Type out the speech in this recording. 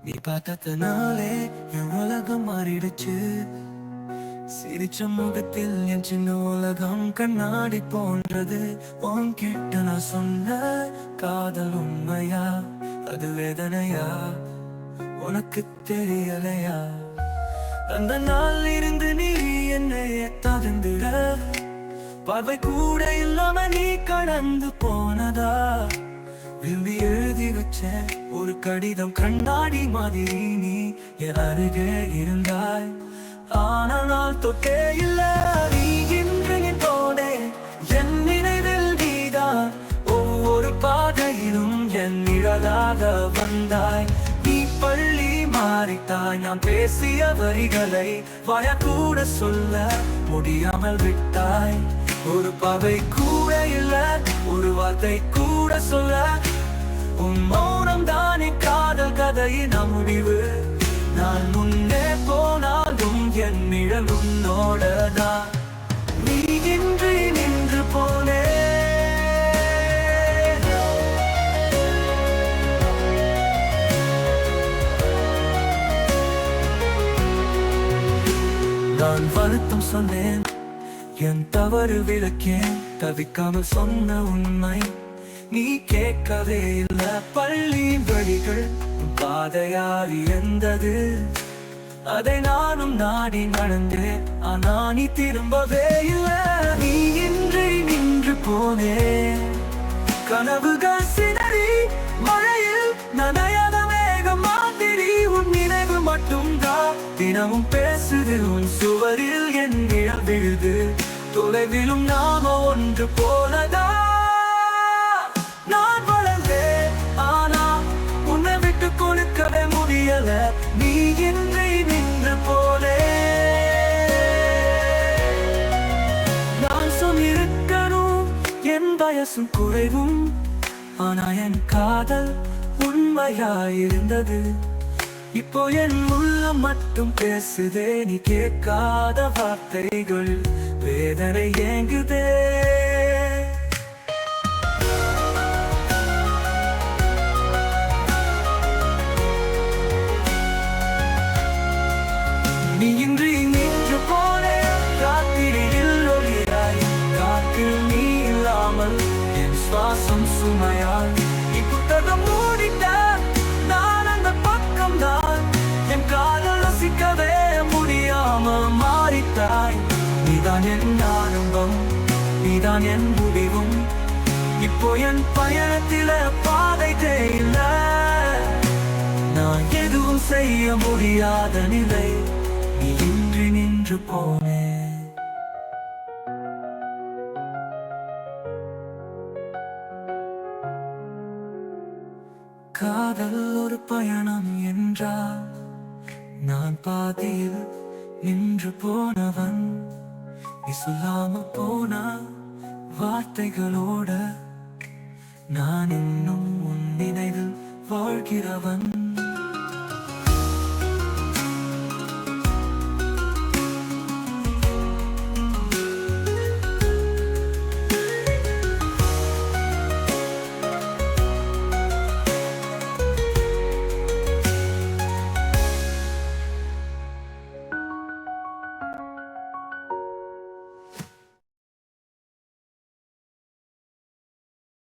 நீ பார்த்ததுனாலே என் உலகம் மாறிடுச்சு. சிரிச்ச முகத்தில் என் சின்ன உலகம் கண்ணாடி போன்றது. உன்கிட்ட நான் சொன்ன காதல் உண்மையா, அது வேதனையா, உனக்கு தெரியலையா? அந்த நாள் இருந்து நீ என்னை தகுந்துட, பார்வை கூட இல்லாம நீ கடந்து போனதா? விரும்பி எழுதி வச்ச ஒரு கடிதம் கண்ணாடி மாதிரி நீ என் அருகே இருந்தாய். ஆனால் தொட்டே இல்ல நீ இன்று என் தோடே, என் நினைவில் நீதான். ஒவ்வொரு பாதையிலும் என் நிழலாக வந்தாய். நீ பள்ளி மாறித்தாய், நான் பேசிய வரிகளை வாய கூட சொல்ல முடியாமல் விட்டாய். ஒரு பாவை கூட இல்ல, ஒரு வார்த்தை கூட சொல்ல. உன் மௌனம் தானே காதல் கதையின் முடிவு. நான் முன்னே போனாலும் என் நிழல் உன்னோடதான். நீ இன்றி நின்று போனே. நான் வருத்தம் சொன்னேன், என் தவறு விளக்கேன், தவிக்காமல் சொன்ன உண்மை நீ கேட்கவே இல்ல. பள்ளி வழிகள் பாதையால் இருந்தது, அதை நானும் நாடி நடந்தேன். ஆனா நீ திரும்பவே இல்ல. நீ இன்றி நின்று போனே. கனவுகள் சிதறி மழையில் நனையாத மேகம் மாதிரி உன் நினைவு மட்டும்தான் தினமும் பேசுது. உன் சுவரில் என் நிழல் விழுது. தொலைவிலும் நாம ஒன்று போலதா? நான் வளர்ந்தேன், ஆனா உன்னை விட்டு கொடுக்கவே முடியல. நீ இன்றி நின்று போலே. நான் சொல்லிருக்கணும் என் வயசும் குறைவும், ஆனா என் காதல் உண்மையாயிருந்தது. இப்போ என் உள்ளம் மட்டும் பேசுதே, நீ கேட்காத வார்த்தைகள் வேதனை ஏங்குதே. நீ இன்றி நின்று போனே. ராத்திரியில் ஒளியாய், காற்றில் நீ இல்லாமல் என் சுவாசம் சுமையால். நீ புத்தகம் மூடிட்ட, நான் அந்த பக்கம் தான். என் காதல் ரசிக்கவே முடியாம மாறித்தாய். நீதான் என் ஆரம்பம், நீதான் என் முடிவும். இப்போ என் பயணத்தில பாதை தேயில்ல. நான் எதுவும் செய்ய முடியாத நிலை. நீ இன்றி நின்று போனே. காதல் ஒரு பயணம் என்றால் நான் பாதியில் நின்று போனவன். நீ சொல்லாம போன வார்த்தைகளோட நான் இன்னும் உன் நினைவில் வாழ்கிறவன்.